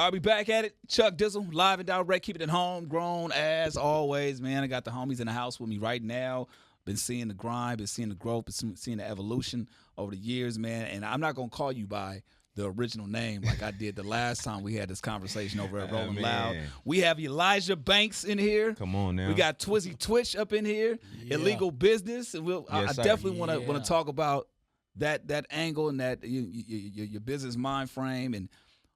All right, we back at it. Chuck Dizzle, live and direct, keeping it homegrown as always, man. I got the homies in the house with me right now. Been seeing the grind, been seeing the growth, been seeing the evolution over the years, man. And I'm not going to call you by the original name like I did the last time we had this conversation over at Rolling Loud. We have Elijah Banx in here. Come on now. We got Twizzy Twitch up in here. Yeah. Illegal business. I definitely want to talk about that angle and that your business mind frame, and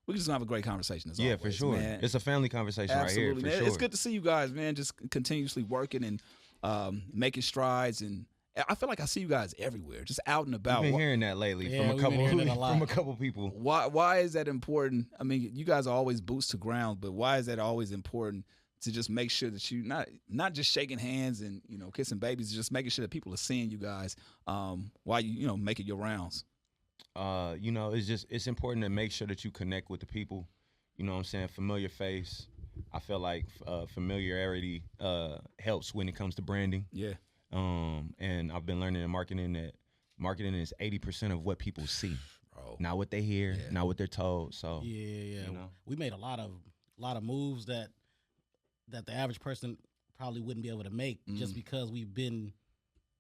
we're just gonna have a great conversation as always. For sure. Man. It's a family conversation. Absolutely, right here. Man. It's good to see you guys, man. Just continuously working and making strides, and I feel like I see you guys everywhere, just out and about. I've been hearing that lately from a couple people. Why is that important? I mean, you guys are always boots to ground, but why is that always important to just make sure that you not just shaking hands and kissing babies, just making sure that people are seeing you guys while you making your rounds? It's important to make sure that you connect with the people. You know what I'm saying? Familiar face. I feel like familiarity helps when it comes to branding. Yeah. And I've been learning in marketing that marketing is 80% of what people see, not what they hear, not what they're told. So we made a lot of moves that the average person probably wouldn't be able to make just because we've been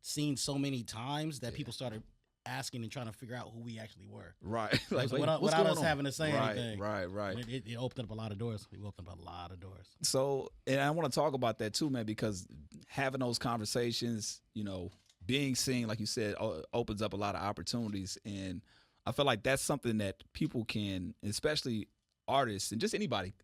seen so many times that people started asking and trying to figure out who we actually were. Right. Like, without us having to say anything. Right. It opened up a lot of doors. We opened up a lot of doors. So, and I want to talk about that too, man, because having those conversations, being seen, like you said, opens up a lot of opportunities. And I feel like that's something that people can, especially artists and just anybody,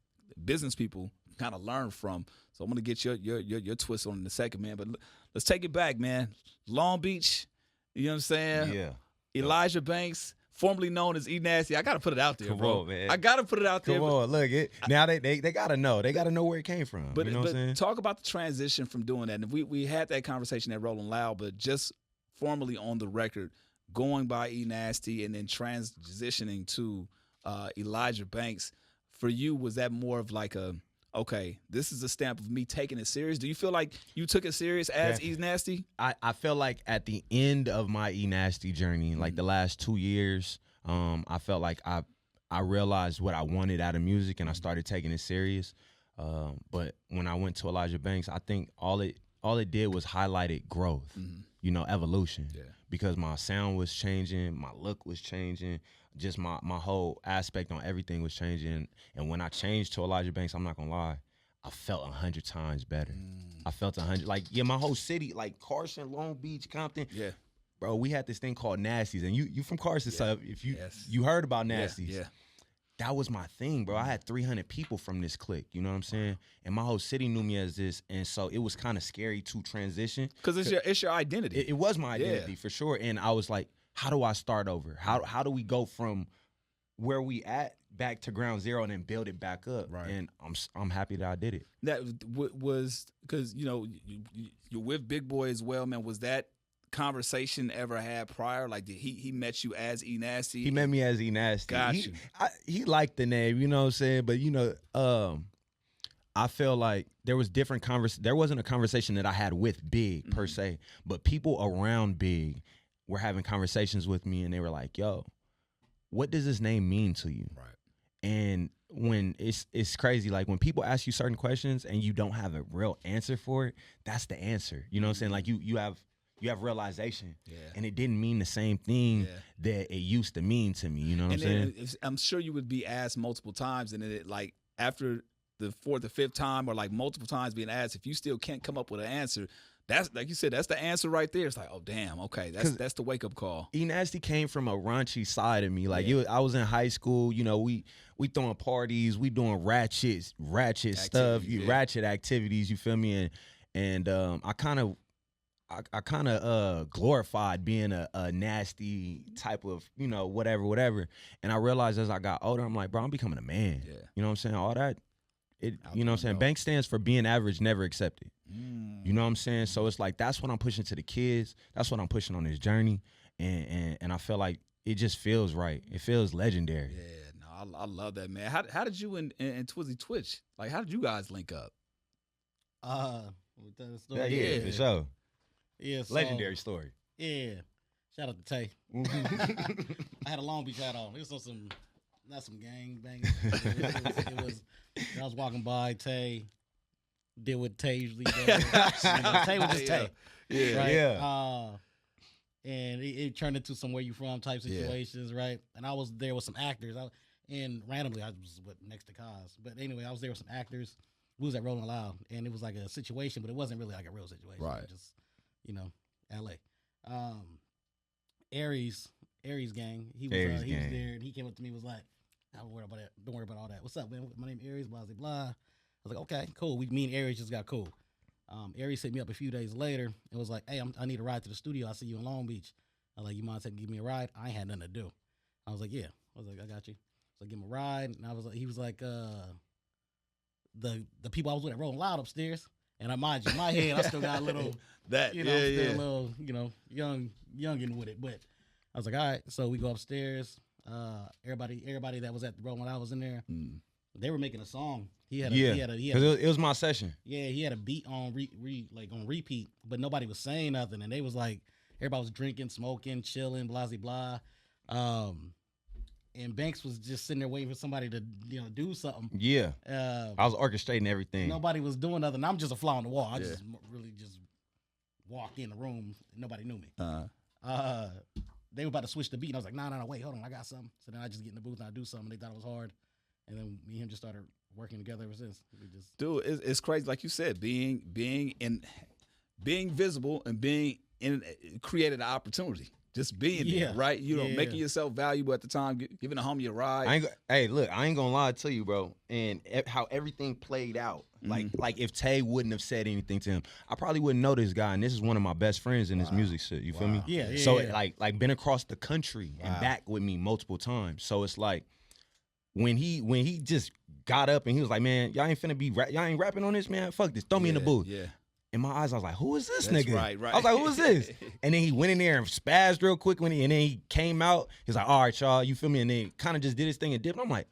business people, kind of learn from. So I'm going to get your twist on it in a second, man. But let's take it back, man. Long Beach, you know what I'm saying? Yeah. Elijah Banx, formerly known as E Nasty. I got to put it out there, Come bro. on, man. I got to put it out there. Come on, look. Now they got to know. They got to know where it came from. But, you know what I'm saying? Talk about the transition from doing that. And we had that conversation at Rolling Loud, but just formally on the record, going by E Nasty and then transitioning to Elijah Banx, for you, was that more of like okay, this is a stamp of me taking it serious? Do you feel like you took it serious as E Nasty? I feel like at the end of my E Nasty journey, like the last 2 years, I felt like I realized what I wanted out of music and I started taking it serious. But when I went to Elijah Banx, I think all it did was highlighted growth, evolution. Yeah. Because my sound was changing, my look was changing, just my whole aspect on everything was changing. And when I changed to Elijah Banx, I'm not gonna lie, I felt 100 times better. I felt 100, my whole city, like Carson, Long Beach, Compton. Yeah. Bro, we had this thing called Nasties. And you from Carson, so if you heard about Nasties. Yeah. That was my thing, bro. I had 300 people from this clique, you know what I'm saying? And my whole city knew me as this, and so it was kind of scary to transition. Because it's your identity. It was my identity, for sure. And I was like, how do I start over? How do we go from where we at back to ground zero and then build it back up? Right. And I'm happy that I did it. That was because, you're with Big Boy as well, man. Was that conversation ever had prior? Like, did he met you as E Nasty? He met me as E Nasty. Got you. He liked the name, you know what I'm saying? But I feel like there was there wasn't a conversation that I had with Big per se, but people around Big were having conversations with me and they were like, yo, what does this name mean to you? Right. And when it's crazy, like when people ask you certain questions and you don't have a real answer for it, that's the answer. You know what I'm saying? Like you have realization, and it didn't mean the same thing that it used to mean to me. You know what I'm saying? I'm sure you would be asked multiple times, and then after the fourth or fifth time, or like multiple times being asked, if you still can't come up with an answer, that's, like you said, that's the answer right there. It's like, oh damn, okay, that's the wake up call. E Nasty came from a raunchy side of me. Like I was in high school, we throwing parties, we doing ratchet stuff, ratchet activities. You feel me? And I kind of glorified being a nasty type of, whatever. And I realized as I got older, I'm like, bro, I'm becoming a man. Yeah. You know what I'm saying? All that, you know what I'm saying? Banx stands for being average, never accepted. You know what I'm saying? So it's like, that's what I'm pushing to the kids. That's what I'm pushing on this journey. And I feel like it just feels right. It feels legendary. Yeah, no, I love that, man. How did you and Twizzy Twitch, like, how did you guys link up? With that story. Yeah, for sure. Yeah, so, legendary story. Yeah. Shout out to Tay. I had a Long Beach hat on. It was on some not some gang banging. It was I was walking by Tay, did what Tay usually does. Tay was just Tay. Yeah. Right? Yeah. And it turned into some where you from type situations, right? And I was there with some actors. And randomly I was next to Kaz. But anyway, I was there with some actors. We was at Rolling Loud, and it was like a situation, but it wasn't really like a real situation. Right. It was just, LA. Aries gang. He was Aries he was gang. there, and he came up to me and was like, "Don't worry about that. Don't worry about all that. What's up, man? My name is Aries, blah blah blah." I was like, "Okay, cool." Me and Aries just got cool. Aries hit me up a few days later and was like, "Hey, I need a ride to the studio. I see you in Long Beach." I was like, "You mind give me a ride?" I ain't had nothing to do. I was like, "Yeah." I was like, "I got you." So I give him a ride, and he was like, the people I was with at Rolling Loud upstairs, and I mind you, in my head, I still got a little that, still a little, youngin' with it. But I was like, all right. So we go upstairs. Everybody that was at the Rolling Loud was in there. They were making a song. Because it was my session. Yeah, he had a beat on on repeat, but nobody was saying nothing, and they was like, everybody was drinking, smoking, chilling, blah blah blah. And Banx was just sitting there waiting for somebody to do something. Yeah, I was orchestrating everything. Nobody was doing nothing. I'm just a fly on the wall. I just really just walked in the room. And nobody knew me. They were about to switch the beat, and I was like, no, wait, hold on, I got something. So then I just get in the booth and I do something. They thought it was hard, and then me and him just started working together ever since. Dude, it's crazy. Like you said, being visible and being created an opportunity. Just being there, right? Making yourself valuable at the time, giving a homie a ride. Hey, look, I ain't gonna lie to you, bro. And how everything played out. Like if Tay wouldn't have said anything to him, I probably wouldn't know this guy. And this is one of my best friends in this music shit. You feel me? Yeah. So like been across the country and back with me multiple times. So it's like when he just got up and he was like, man, y'all ain't rapping on this, man. Fuck this. Throw me in the booth. Yeah. In my eyes, I was like, who is this That's nigga? Right. I was like, who is this? And then he went in there and spazzed real quick and then he came out. He's like, all right, y'all, you feel me? And then kind of just did his thing and dipped. I'm like,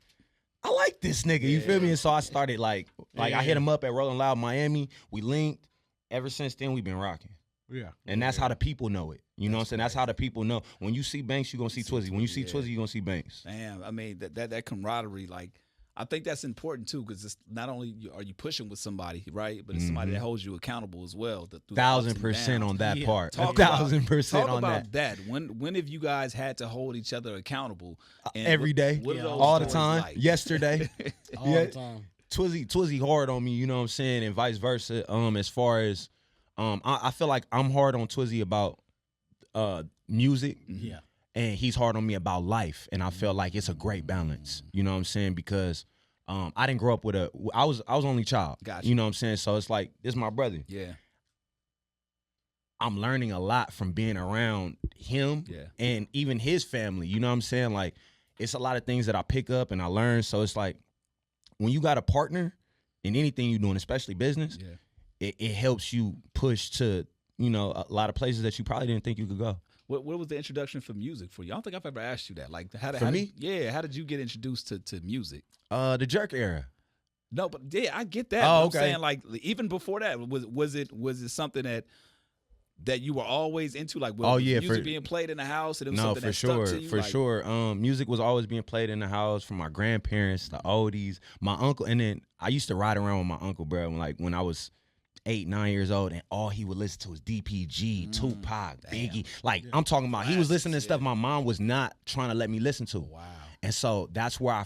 I like this nigga, you feel me? And so I started I hit him up at Rolling Loud Miami. We linked. Ever since then, we've been rocking. Yeah. And that's how the people know it. You know what I'm saying? That's how the people know. When you see Banx, you're going to see Twizzy. When you see Twizzy, you're going to see Banx. Damn, I mean, that camaraderie, like, I think that's important too, because it's not only are you pushing with somebody, right, but it's somebody that holds you accountable as well. 1,000% on that part. 1,000% talk on about that. When have you guys had to hold each other accountable? And every day, all the time. Like? Yesterday, all the time. Twizzy hard on me, you know what I'm saying, and vice versa. As far as I feel like I'm hard on Twizzy about music. Yeah. And he's hard on me about life, and I feel like it's a great balance. You know what I'm saying? Because I didn't grow up with I was only child. Gotcha. You know what I'm saying? So it's like, this is my brother. Yeah. I'm learning a lot from being around him and even his family. You know what I'm saying? Like, it's a lot of things that I pick up and I learn. So it's like, when you got a partner in anything you're doing, especially business, it helps you push to, a lot of places that you probably didn't think you could go. What was the introduction for music for you? I don't think I've ever asked you that. Like, how me? How did you get introduced to music? The Jerk era. No, but I get that. Oh, okay. I'm saying, like, even before that, was it something that you were always into? Like, was music being played in the house? And it was something that stuck to you? For sure. Music was always being played in the house from my grandparents, the oldies, my uncle, and then I used to ride around with my uncle, bro. When I was 8, 9 years old, and all he would listen to was DPG, Tupac, Biggie. Like, I'm talking about, he was listening to stuff my mom was not trying to let me listen to. Wow. And so that's where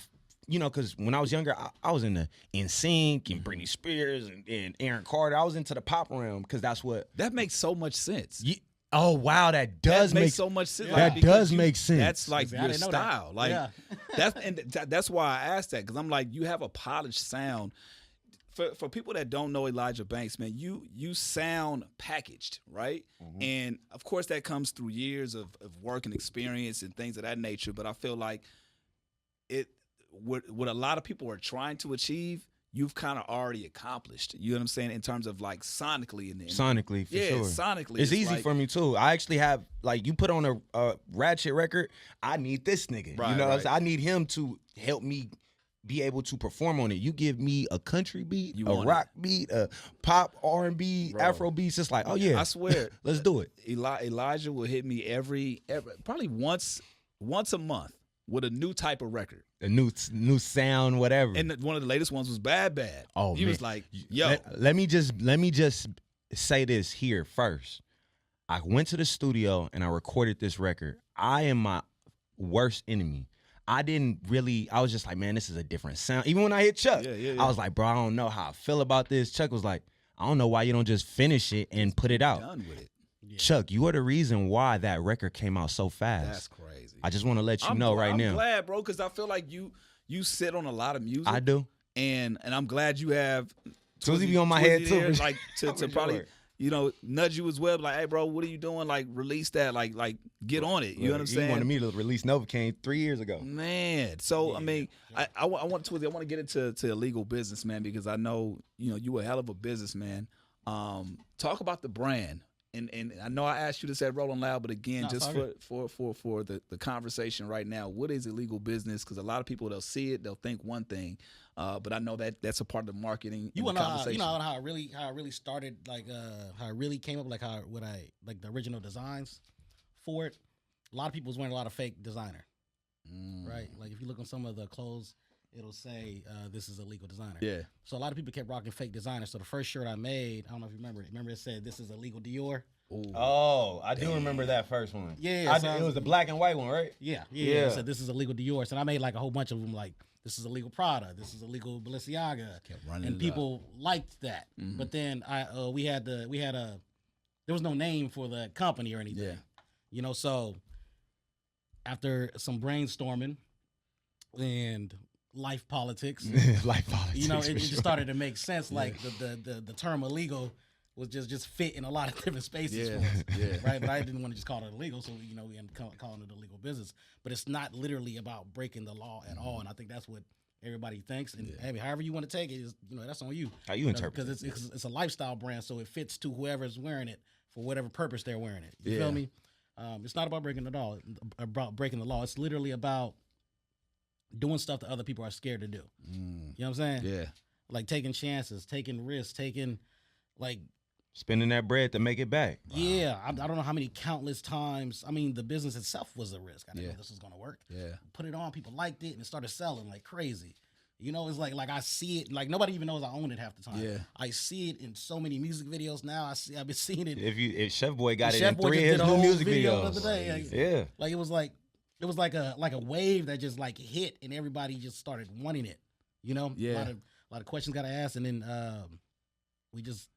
because when I was younger, I was into NSYNC and Britney Spears and Aaron Carter. I was into the pop realm because that's what. That makes so much sense. Oh, wow, that does make so much sense. That does make sense. That's like your style. Like, that's why I asked that, because I'm like, you have a polished sound. For people that don't know Elijah Banx, man, you sound packaged, right? Mm-hmm. And of course that comes through years of work and experience and things of that nature. But I feel like what a lot of people are trying to achieve, you've kind of already accomplished. You know what I'm saying? In terms of like sonically sonically, for sure. Sonically. It's easy for me too. I actually have, like, you put on a ratchet record, I need this nigga. Right, you know, right. I need him to help me be able to perform on it. You give me a country beat, a rock beat, a pop, R&B, Afro beats. It's like, oh yeah, I swear, let's do it. Elijah will hit me every probably once a month. with a new type of record. A new sound, whatever. And one of the latest ones was Bad. Oh, he man. was like, yo. Let me just say this here first. I went to the studio and I recorded this record. I am my worst enemy. I was just like, man, this is a different sound. Even when I hit Chuck, I was like, bro, I don't know how I feel about this. Chuck was like, I don't know why you don't just finish it and put it out. Done with it. Yeah. Chuck, you are the reason why that record came out so fast. That's crazy. I just want to let you know right now. I'm glad, bro, because I feel like you sit on a lot of music. I do. And I'm glad you have Twizzy be on my head too. There, like to probably nudge you as well. Like, hey, bro, what are you doing? Like, release that. Like get on it. You know what I'm saying? He wanted me to release Novocaine 3 years ago. Man, so I mean, I want to get into illegal business, man, because I know you a hell of a businessman. Talk about the brand. And I know I asked you to say Rolling Loud, but again, just for the conversation right now, what is illegal business? Because a lot of people, they'll see it, they'll think one thing, but I know that's a part of the marketing. You want to know how it really started, like how it really came up, like like the original designs for it. A lot of people was wearing a lot of fake designer, right? Like if you look on some of the clothes, it'll say this is a legal designer. Yeah. So a lot of people kept rocking fake designers. So the first shirt I made, I don't know if you remember it. Remember it said this is a legal Dior. Ooh. Oh, I do remember that first one. Yeah, it was the black and white one, right? Yeah. It said this is a legal Dior. So I made like a whole bunch of them. Like this is a legal Prada. This is a legal Balenciaga. Kept running and people liked that. Mm-hmm. But then there was no name for the company or anything. Yeah. So after some brainstorming and life politics, it just started to make sense. Like the term illegal was just fit in a lot of different spaces for us, right? But I didn't want to just call it illegal, so we ended up calling it illegal business. But it's not literally about breaking the law at all, and I think that's what everybody thinks. And I mean, however you want to take it is, that's on you. How you interpret it? Because it's a lifestyle brand, so it fits to whoever's wearing it for whatever purpose they're wearing it. You feel me? It's not about breaking the law. It's literally about doing stuff that other people are scared to do. You know what I'm saying? Yeah. Like taking chances, taking risks, spending that bread to make it back. Wow. Yeah. I don't know how many countless times. I mean, the business itself was a risk. I didn't know this was going to work. Yeah. Put it on. People liked it and it started selling like crazy. It's like I see it. Like nobody even knows I own it half the time. Yeah. I see it in so many music videos now. I've been seeing it. If Chef Boy got it in 3 of his new music videos. The other day. Like it was like a wave that just like hit and everybody just started wanting it. Yeah. A lot of questions got asked, and then we just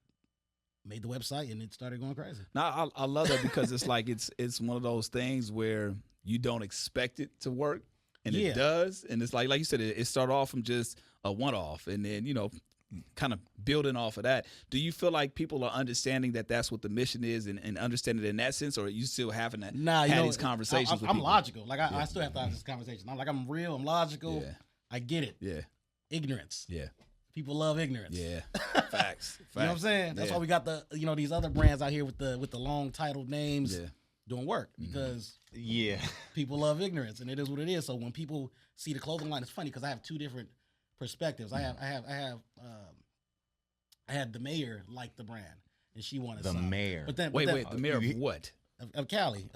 made the website and it started going crazy. Now I love that because it's like it's one of those things where you don't expect it to work, and it does, and it's like you said, it started off from just a one-off, and then kind of building off of that. Do you feel like people are understanding that that's what the mission is and understand it in that sense, or are you still having that these conversations with I'm people? logical. Like I still have to have this conversation. I'm real. I'm logical. Yeah. I get it. Yeah. Ignorance. Yeah. People love ignorance. Yeah. Facts. You know what I'm saying? That's why we got the these other brands out here with the long titled names doing work, because people love ignorance, and it is what it is. So when people see the clothing line, it's funny because I have two different perspectives. I had the mayor like the brand, and she wanted the mayor. But then wait, the mayor of what? Of Cali.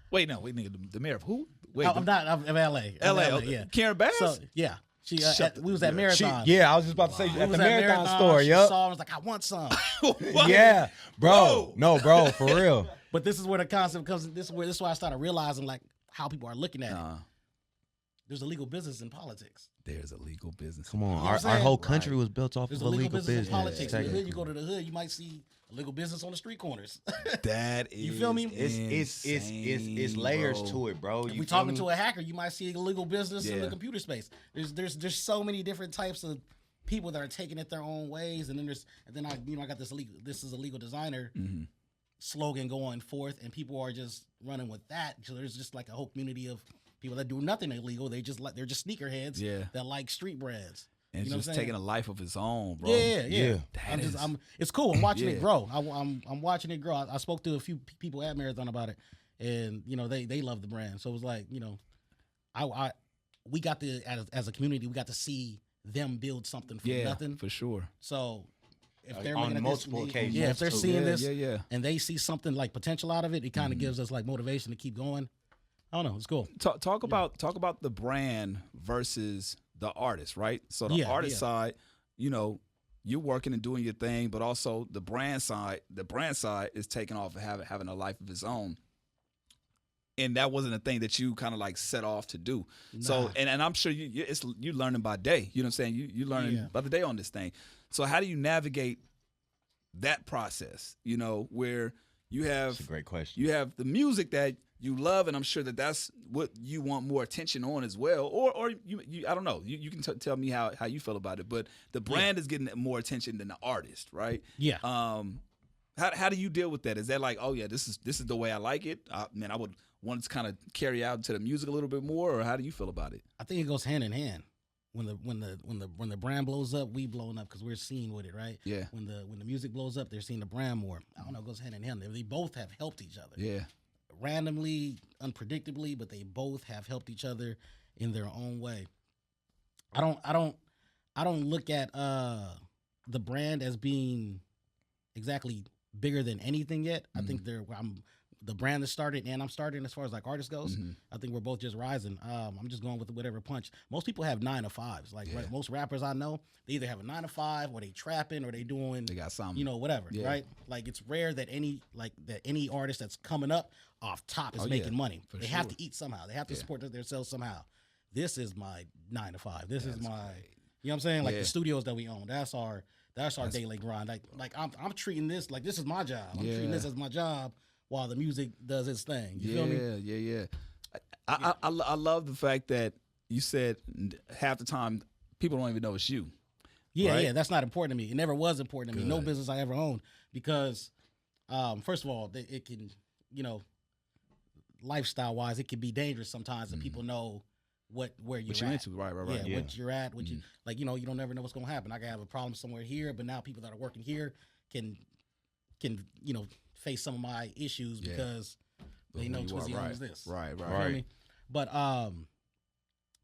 Wait, the mayor of who? Wait, I'm not of L.A. LA, yeah. Karen Bass? So yeah. She we was at Marathon. I was just about to say at the Marathon store. She saw, I was like, I want some. Yeah, bro. No, bro, for real. But this is where the concept comes. This is why I started realizing like how people are looking at it. There's a legal business in politics. There's a legal business. Come on, our whole country was built off of a legal business. In politics. In the hood, you go to the hood, you might see a legal business on the street corners. That is, you feel me? It's layers to it, bro. If we talking to a hacker, you might see a legal business in the computer space. There's so many different types of people that are taking it their own ways, and then I got this is a legal designer slogan going forth, and people are just running with that. So there's just like a whole community of people that do nothing illegal. They're just sneakerheads that like street brands. And it's just taking a life of its own, bro. Yeah. It's cool. I'm watching it grow. I'm watching it grow. I spoke to a few people at Marathon about it, and they love the brand. So it was like, we got to as a community, we got to see them build something from nothing. For sure. So if they're on multiple occasions, if they're seeing this, and they see something like potential out of it, it kind of gives us like motivation to keep going. I don't know. It's cool. Talk about the brand versus the artist, right? So the artist side, you know, you're working and doing your thing, but also the brand side is taking off and having a life of its own. And that wasn't a thing that you kind of like set off to do. Nah. So, and I'm sure you're learning by day. You know what I'm saying? You learning by the day on this thing. So how do you navigate that process? You know, where you have, that's a great question. You have the music that you love, and I'm sure that's what you want more attention on as well. Or you I don't know. You can tell me how you feel about it. But the brand is getting more attention than the artist, right? Yeah. How do you deal with that? Is that like, oh yeah, this is the way I like it? Man, I would want to kind of carry out into the music a little bit more, or how do you feel about it? I think it goes hand in hand. When the brand blows up, we blowing up because we're seen with it, right? Yeah. When the music blows up, they're seeing the brand more. I don't know, it goes hand in hand. They both have helped each other. Yeah. Randomly, unpredictably, but they both have helped each other in their own way. I don't look at the brand as being exactly bigger than anything yet. I think I'm the brand that started and I'm starting as far as like artist goes. I think we're both just rising. I'm just going with whatever punch. Most people have 9 to 5s. Like right, most rappers I know, they either have a 9 to 5 or they trapping or they got something, you know, whatever. Yeah. Right? Like it's rare that any artist that's coming up off top is making money. They have to eat somehow. They have to support themselves somehow. This is my 9 to 5. This is my, you know what I'm saying? Like the studios that we own. That's our daily grind. Like I'm treating this like this is my job. I'm treating this as my job while the music does its thing. You feel me? Yeah. I love the fact that you said half the time people don't even know it's you. Yeah, right? yeah. That's not important to me. It never was important to me. No business I ever owned because, first of all, it can, you know, lifestyle wise, it can be dangerous sometimes that people know where you're at. Into. Right. Yeah, what you're at, what you like. You know, you don't never know what's gonna happen. I can have a problem somewhere here, but now people that are working here can you know face some of my issues because they know Twizzy owns this. Right. You know what I mean? But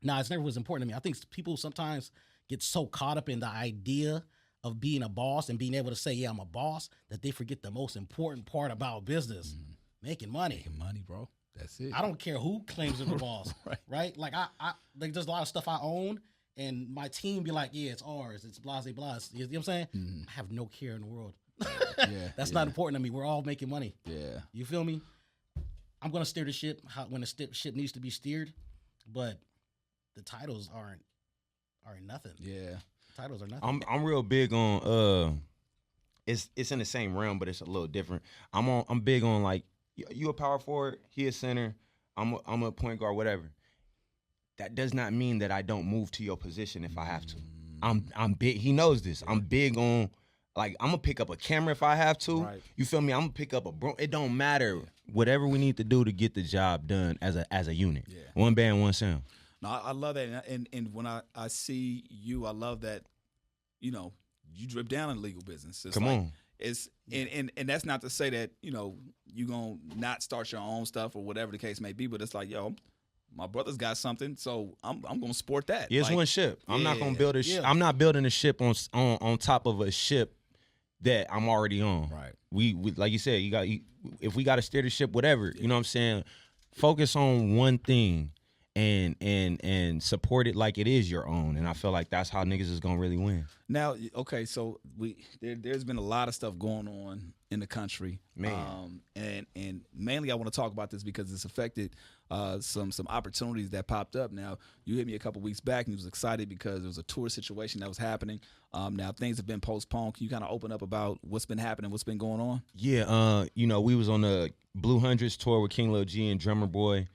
it's never was important to me. I think people sometimes get so caught up in the idea of being a boss and being able to say, yeah, I'm a boss, that they forget the most important part about business, making money. Making money, bro. That's it. I don't care who claims they're the boss, right? Like I like there's a lot of stuff I own and my team be like, yeah, it's ours. It's blah, blah, blah. You know what I'm saying? I have no care in the world. That's not important to me. We're all making money. Yeah. You feel me? I'm going to steer the ship when the ship needs to be steered, but the titles aren't nothing. Yeah. The titles are nothing. I'm real big on it's in the same realm, but it's a little different. I'm big on like you a power forward, he a center, I'm a point guard, whatever. That does not mean that I don't move to your position if I have to. I'm big. He knows this. I'm big on like I'm gonna pick up a camera if I have to. Right. You feel me? I'm gonna pick up a bro. It don't matter. Whatever we need to do to get the job done as a unit. Yeah. One band, one sound. No, I love that, and when I see you, I love that. You know, you drip down in legal business. It's Come like, on. It's and that's not to say that you know you gonna not start your own stuff or whatever the case may be, but it's like yo, my brother's got something, so I'm gonna support that. Yeah, it's like, one ship. I'm not gonna build a ship. I'm not building a ship on top of a ship that I'm already on. Right. We like you said, if we got to steer the ship, whatever. You know what I'm saying? Focus on one thing and support it like it is your own. And I feel like that's how niggas is gonna really win. Now, okay, so there's been a lot of stuff going on in the country, man, and mainly I want to talk about this because it's affected some opportunities that popped up. Now, you hit me a couple weeks back and you was excited because there was a tour situation that was happening. Now things have been postponed. Can you kind of open up about what's been happening, what's been going on? Yeah, you know, we was on the Blue Hundreds tour with King Lil G and Drummer Boy.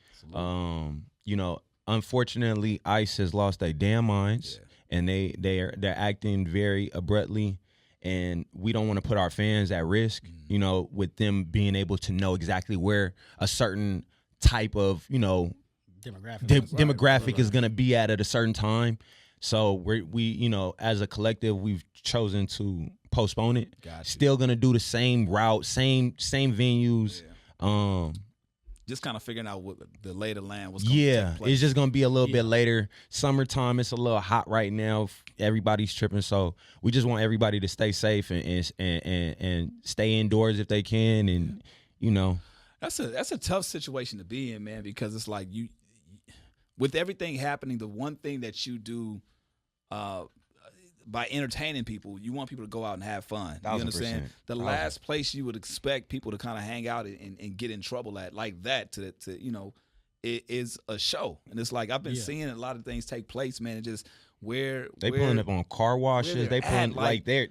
You know, unfortunately, ICE has lost their damn minds, and they're acting very abruptly, and we don't want to put our fans at risk. You know, with them being able to know exactly where a certain type of demographic is going to be at a certain time. So we you know, as a collective, we've chosen to postpone it. Still going to do the same route, same venues. Just kind of figuring out what the lay of the land was going to take place. It's just going to be a little bit later. Summertime, it's a little hot right now. Everybody's tripping, so we just want everybody to stay safe and stay indoors if they can, and you know. That's a tough situation to be in, man, because it's like you, with everything happening, the one thing that you do by entertaining people, you want people to go out and have fun. You understand? 1000%. The last place you would expect people to kind of hang out and get in trouble at like that to it is a show. And it's like I've been seeing a lot of things take place, man. And just where they pulling up on car washes. They pulling like they're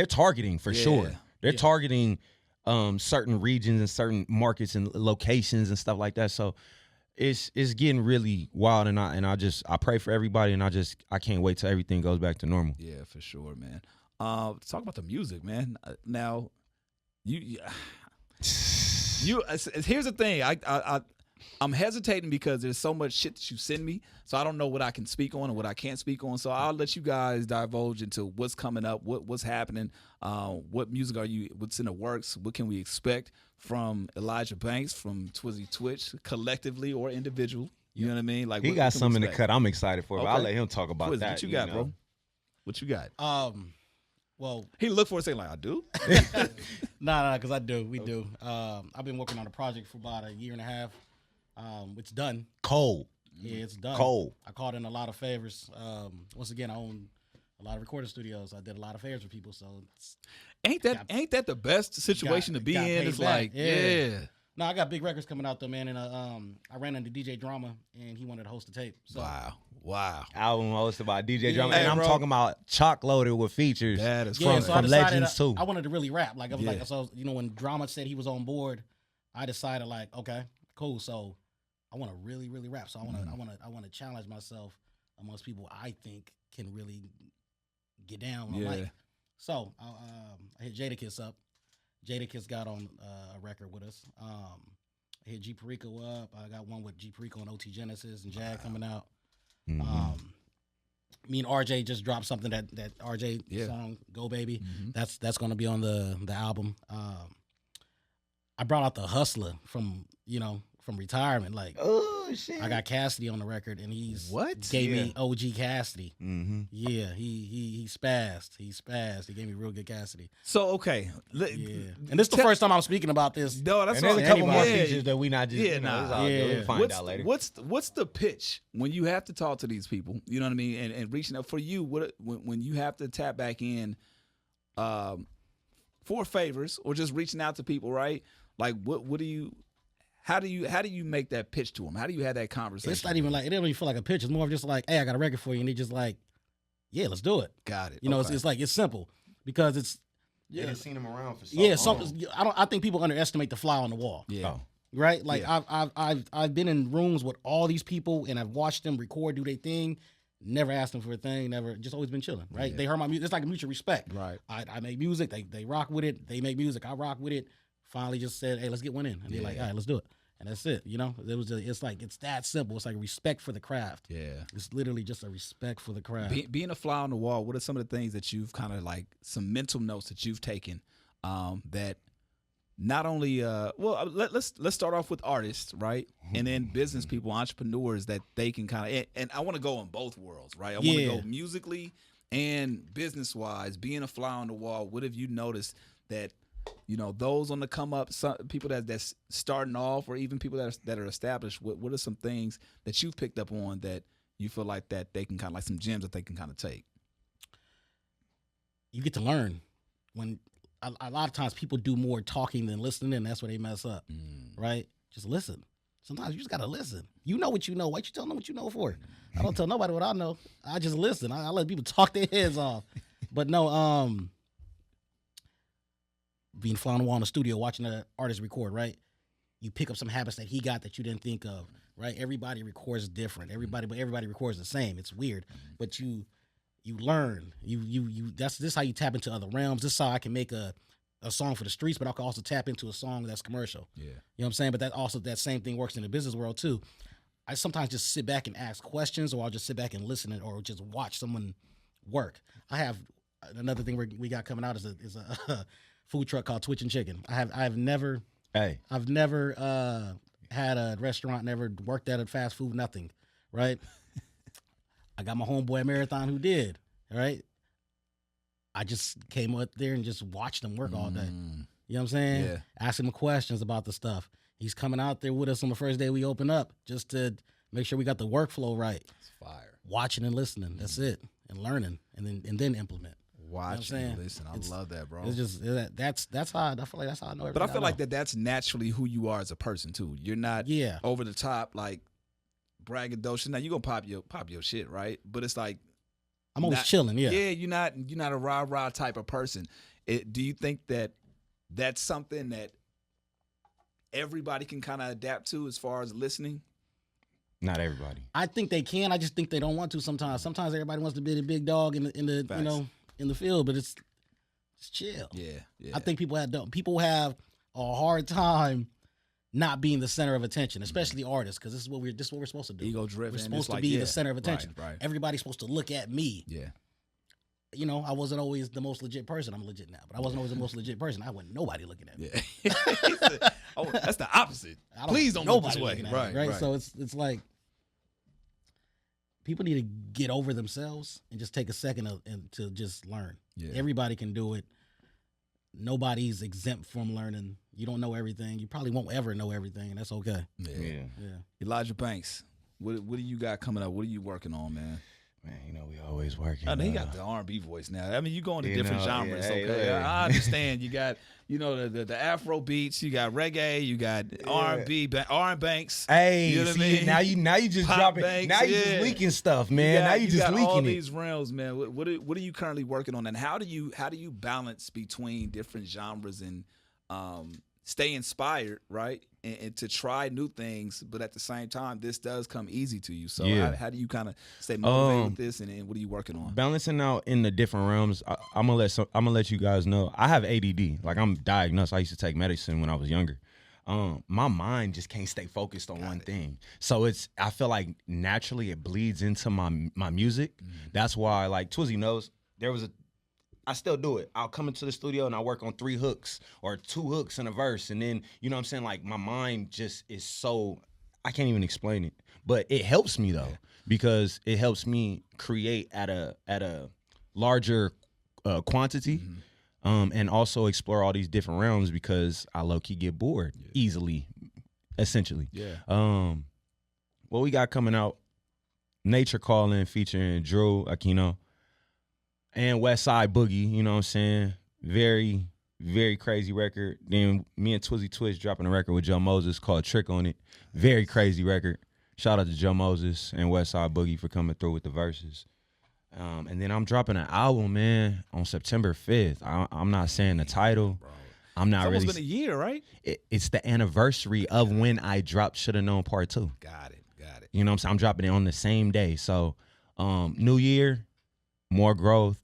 targeting for sure. They're targeting certain regions and certain markets and locations and stuff like that. So it's getting really wild, and I pray for everybody, and I can't wait till everything goes back to normal. Yeah, for sure, man. Talk about the music, man. Now, you here's the thing. I'm hesitating because there's so much shit that you send me, so I don't know what I can speak on and what I can't speak on. So I'll let you guys divulge into what's coming up, what's happening, what music what's in the works, what can we expect from Elijah Banx, from Twizzy Twitch, collectively or individual. You know what I mean? Like he got something to cut. I'm excited for it. But I'll let him talk about Twizzy, that. What you got, bro? What you got? Well, he looked for it saying like, I do. Nah, because I do. We do. I've been working on a project for about a year and a half. It's done. Cold. Yeah, it's done. Cold. I called in a lot of favors. Once again, I own a lot of recording studios. I did a lot of favors for people. So ain't that the best situation to be in? It's like, yeah. No, I got big records coming out though, man. And I ran into DJ Drama, and he wanted to host a tape. So. Wow. Album hosted by DJ Drama, Hey, and I'm talking about chock loaded with features. That is from legends too. I wanted to really rap. Like I was like, so when Drama said he was on board, I decided like, okay, cool. So I want to really, really rap. So I want to challenge myself amongst people I think can really get down on mic. So I hit Jadakiss up. Jadakiss got on a record with us. I hit G Perico up. I got one with G Perico and OT Genasis and Jag coming out. Mm-hmm. Me and RJ just dropped something that RJ song Go Baby. Mm-hmm. That's going to be on the album. I brought out the Hustler from retirement. Like, oh shit, I got Cassidy on the record, and gave me OG Cassidy. Mm-hmm. Yeah, he spazzed. He gave me real good Cassidy. So okay, and this is the first time I'm speaking about this. No, that's there's all. a couple more features that we not just. We'll find out later. What's the pitch when you have to talk to these people? You know what I mean, and reaching out for you. When you have to tap back in, for favors or just reaching out to people, right? Like what do you? How do you make that pitch to them? How do you have that conversation? It's not even like, it doesn't even feel like a pitch. It's more of just like, hey, I got a record for you, and they just like, yeah, let's do it. Got it. You know, it's like, it's simple because it's. Yeah, they've seen them around for so long. I think people underestimate the fly on the wall. Yeah. Right. Like I've been in rooms with all these people, and I've watched them record, do their thing. Never asked them for a thing. Never, just always been chilling. Right. Yeah. They heard my music. It's like a mutual respect. Right. I make music. They rock with it. They make music. I rock with it. Finally, just said, hey, let's get one in, and they're like, all right, let's do it. And that's it, you know. It's that simple. It's like respect for the craft. Yeah, it's literally just a respect for the craft. Being a fly on the wall. What are some of the things that you've kind of like some mental notes that you've taken that not only let's start off with artists, right, and then business people, entrepreneurs that they can kind of and I want to go in both worlds, right. I want to go musically and business wise. Being a fly on the wall, what have you noticed that? You know, those on the come up, some people that's starting off, or even people that are established. What are some things that you've picked up on that you feel like that they can kind of like some gems that they can kind of take? You get to learn. When a lot of times people do more talking than listening, and that's where they mess up. Right? Just listen. Sometimes you just gotta listen. You know what you know. Why you telling them what you know for? I don't tell nobody what I know. I just listen. I let people talk their heads off. But no, being fly on the wall in the studio, watching the artist record, right? You pick up some habits that he got that you didn't think of, right? Everybody records different. Everybody records the same. It's weird, but you learn. This is how you tap into other realms. This is how I can make a song for the streets, but I can also tap into a song that's commercial. Yeah, you know what I'm saying? But that same thing works in the business world too. I sometimes just sit back and ask questions, or I'll just sit back and listen, or just watch someone work. I have another thing we got coming out is a food truck called Twitch and Chicken. I've never had a restaurant, never worked at a fast food, nothing, right? I got my homeboy at Marathon who did, right? I just came up there and just watched him work all day. You know what I'm saying? Yeah. Asking him questions about the stuff. He's coming out there with us on the first day we open up just to make sure we got the workflow right. It's fire. Watching and listening. That's it. And learning and then implement. Watch and listen. I love that, bro. It's just that's how I feel like that's how I know everything. But I feel like that's naturally who you are as a person too. You're not over the top like braggadocious. Now you gonna pop your shit, right? But it's like I'm always chilling. Yeah, you're not a rah type of person. Do you think that's something that everybody can kind of adapt to as far as listening? Not everybody. I think they can. I just think they don't want to sometimes. Sometimes everybody wants to be the big dog in the Facts. In the field, but it's chill. Yeah. I think people have a hard time not being the center of attention, especially artists, because this is what we're supposed to do. Ego driven. We're supposed to be the center of attention. Right. Everybody's supposed to look at me. Yeah. You know, I wasn't always the most legit person. I'm legit now, but I wasn't always the most legit person. I wasn't nobody looking at me. Yeah. Oh, that's the opposite. Please don't look this way. Right. So it's like people need to get over themselves and just take a second to just learn. Yeah. Everybody can do it. Nobody's exempt from learning. You don't know everything. You probably won't ever know everything, and that's okay. Yeah. Elijah Banx, what do you got coming up? What are you working on, man? Man, you know we always working. I know he got the R&B voice now. I mean, you go into different genres, okay? I understand. You got, the Afro beats. You got reggae. You got R&B, Banx. Hey, you know what I mean? now you just dropping. Banx, now you just leaking stuff, man. Now you just got leaking all it. these realms, man. What are you currently working on, and how do you balance between different genres and stay inspired, right? And to try new things, but at the same time, this does come easy to you. So how do you kind of stay motivated with this, and what are you working on? Balancing out in the different realms. I'm gonna let you guys know. I have ADD. Like, I'm diagnosed. I used to take medicine when I was younger. My mind just can't stay focused on one thing. So I feel like naturally it bleeds into my music. Mm-hmm. That's why, like Twizzy knows, I still do it. I'll come into the studio and I work on 3 hooks or 2 hooks in a verse. And then, you know what I'm saying? Like, my mind just is so, I can't even explain it. But it helps me though, because it helps me create at a larger quantity, and also explore all these different realms, because I low-key get bored easily, essentially. Yeah. What we got coming out, Nature Calling featuring Drew Aquino and Westside Boogie, you know what I'm saying? Very, very crazy record. Then me and Twizzy Twitch dropping a record with Joe Moses called Trick on it. Very crazy record. Shout out to Joe Moses and Westside Boogie for coming through with the verses. And then I'm dropping an album, man, on September 5th. I'm not saying the title. I'm not it's almost been a year, right? It's the anniversary of when I dropped Shoulda Known Part 2. Got it. You know what I'm saying? I'm dropping it on the same day. So, new year, more growth,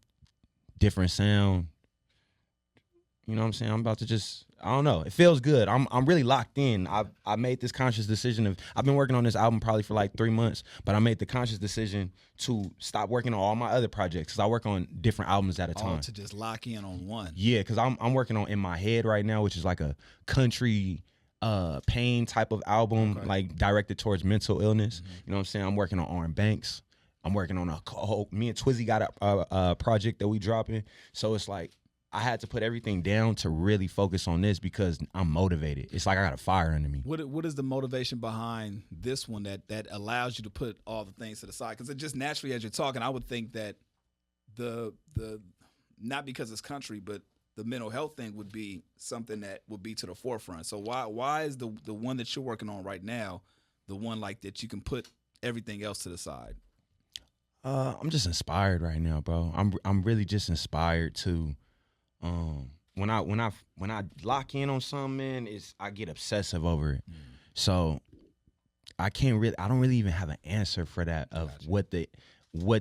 different sound. You know what I'm saying? I'm about to I don't know. It feels good. I'm really locked in. I made this conscious decision I've been working on this album probably for like 3 months, but I made the conscious decision to stop working on all my other projects, because I work on different albums at a time. To just lock in on one. Yeah, because I'm working on In My Head right now, which is like a country pain type of album, like directed towards mental illness. Mm-hmm. You know what I'm saying? I'm working on Banx. I'm working on me and Twizzy got a project that we dropping. So it's like I had to put everything down to really focus on this, because I'm motivated. It's like I got a fire under me. What is the motivation behind this one that allows you to put all the things to the side? Because it just naturally, as you're talking, I would think that the not because it's country, but the mental health thing would be something that would be to the forefront. So why is the one that you're working on right now the one like that you can put everything else to the side? I'm just inspired right now, bro. I'm really just inspired to when I lock in on something, man, I get obsessive over it. So I don't really even have an answer for that of what the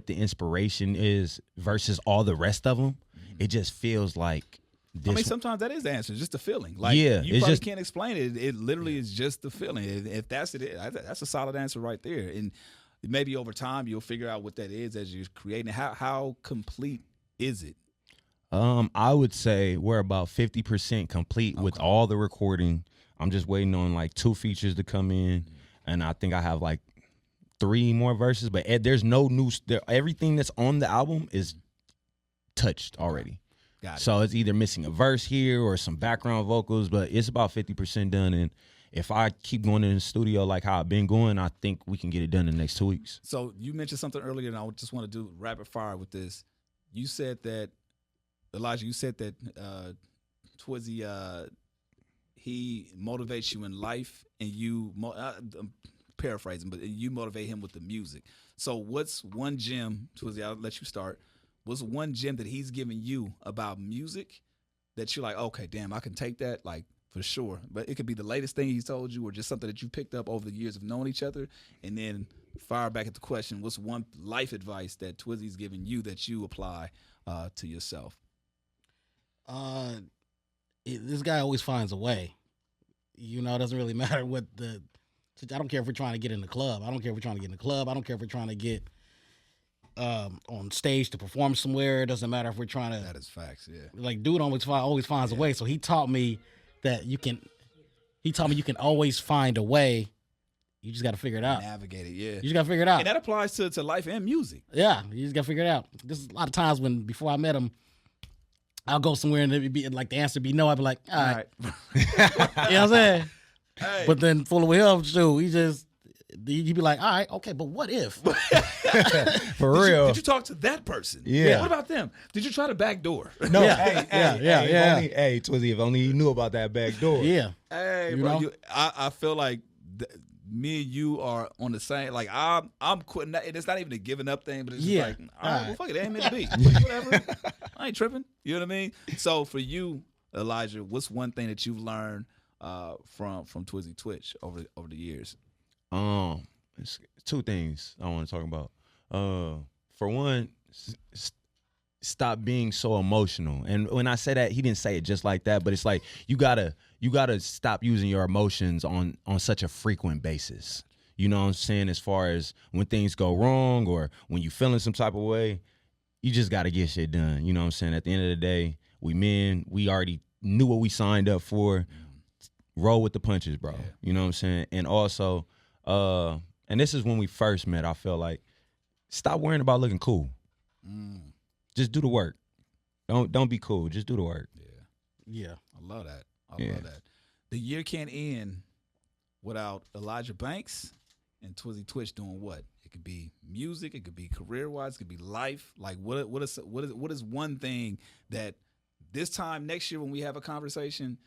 inspiration is versus all the rest of them. It just feels like this. I mean, sometimes that is the answer, just the feeling. Like, you probably can't explain it. It literally is just the feeling. If that's it, that's a solid answer right there. And maybe over time you'll figure out what that is as you're creating. How complete is it? I would say we're about 50% complete with all the recording. I'm just waiting on like 2 features to come in, and I think I have like 3 more verses. But there's no new. Everything that's on the album is touched already. Got it. So it's either missing a verse here or some background vocals, but it's about 50% done, and if I keep going in the studio like how I've been going, I think we can get it done in the next 2 weeks. So you mentioned something earlier, and I just want to do rapid fire with this. You said that, Elijah, you said that Twizzy, he motivates you in life, and I'm paraphrasing, but you motivate him with the music. So what's one gem, Twizzy, I'll let you start. What's one gem that he's giving you about music that you're like, okay, damn, I can take that, like, for sure. But it could be the latest thing he's told you or just something that you picked up over the years of knowing each other. And then fire back at the question, what's one life advice that Twizzy's giving you that you apply to yourself? This guy always finds a way. You know, it doesn't really matter what I don't care if we're trying to get in the club. I don't care if we're trying to get in the club. I don't care if we're trying to get on stage to perform somewhere. It doesn't matter if we're trying to. That is facts, yeah. Like, dude always finds a way. So he taught me that you can always find a way. You just got to figure it out. Navigate it, yeah. You just got to figure it out. And that applies to life and music. Yeah, you just got to figure it out. There's a lot of times before I met him, I'll go somewhere and it'd be like the answer be no. I'd be like, all right. You know what I'm saying? Hey. But then full with him, dude, he'd be like, all right, okay, but what if? For real. Did you talk to that person? Yeah. What about them? Did you try the back door? No, Yeah. Hey, Twizzy, if only you knew about that back door. Yeah. Hey, You bro, know? I feel like me and you are on the same. Like I'm quitting. It's not even a giving up thing, but it's just like, all right, well, fuck it, it ain't meant to be. Whatever. I ain't tripping. You know what I mean? So for you, Elijah, what's one thing that you've learned from Twizzy Twitch over the years? It's two things I want to talk about. For one, stop being so emotional. And when I say that, he didn't say it just like that, but it's like you gotta stop using your emotions on such a frequent basis. You know what I'm saying? As far as when things go wrong or when you feeling some type of way, you just gotta get shit done. You know what I'm saying? At the end of the day, we already knew what we signed up for. Roll with the punches, bro. Yeah. You know what I'm saying? And also, and this is when we first met, I feel like, stop worrying about looking cool. Just do the work. Don't be cool. Just do the work. Yeah. I love that. I love that. The year can't end without Elijah Banx and Twizzy Twitch doing what? It could be music. It could be career-wise. It could be life. Like what is one thing that this time next year when we have a conversation,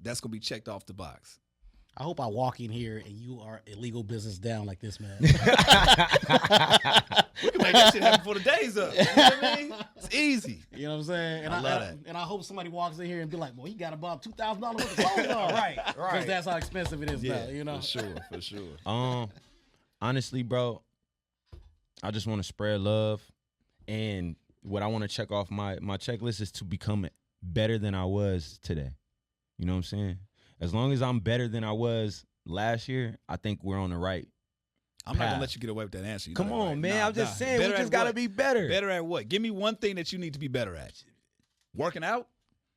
that's gonna be checked off the box? I hope I walk in here and you are illegal business down like this, man. We can make that shit happen before the day's up. You know what I mean? It's easy. You know what I'm saying? And I love that. And I hope somebody walks in here and be like, well, he got about $2,000 worth of clothes on. Right. Because that's how expensive it is now, you know? For sure. Honestly, bro, I just want to spread love. And what I want to check off my checklist is to become better than I was today. You know what I'm saying? As long as I'm better than I was last year, I think we're on the right I'm not path. gonna let you get away with that answer. You Come know that, on, right? man. I'm just saying, we Better just at got to what? be better. Better at what? Give me one thing that you need to be better at. Working out?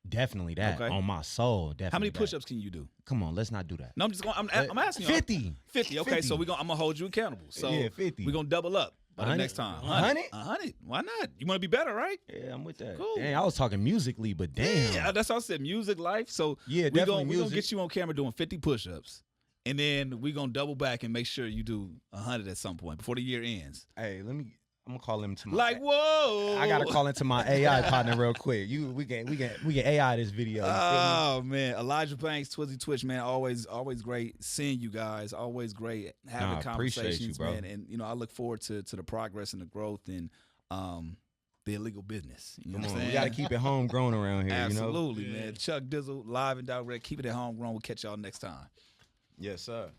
Definitely that. Okay. On my soul, definitely. How many that. push-ups can you do? Come on, let's not do that. No, I'm just going. I'm asking you. 50. 50. Okay, 50. so I'm gonna hold you accountable. So Yeah, 50. We're gonna double up by the 100? next time. 100? 100. Why not? You want to be better, right? Yeah, I'm with that. Cool. Dang, I was talking musically, but damn. Yeah, that's what I said. Music, life. So Yeah, we're definitely gonna music. get you on camera doing 50 push-ups, and then we're gonna double back and make sure you do 100 at some point before the year ends. Hey, I'm gonna call him to my Like, whoa! I gotta call into my AI partner real quick. We can AI this video. You feel me? Oh man, Elijah Banx, Twizzy Twitch, man, always great seeing you guys. Always great having Nah, I appreciate conversations, you, bro. man. And I look forward to the progress and the growth and the illegal business. You know what I'm saying? We gotta keep it homegrown around here. Absolutely, You know? man. Chuck Dizzle, live and direct. Keep it at homegrown. We'll catch y'all next time. Yes, sir.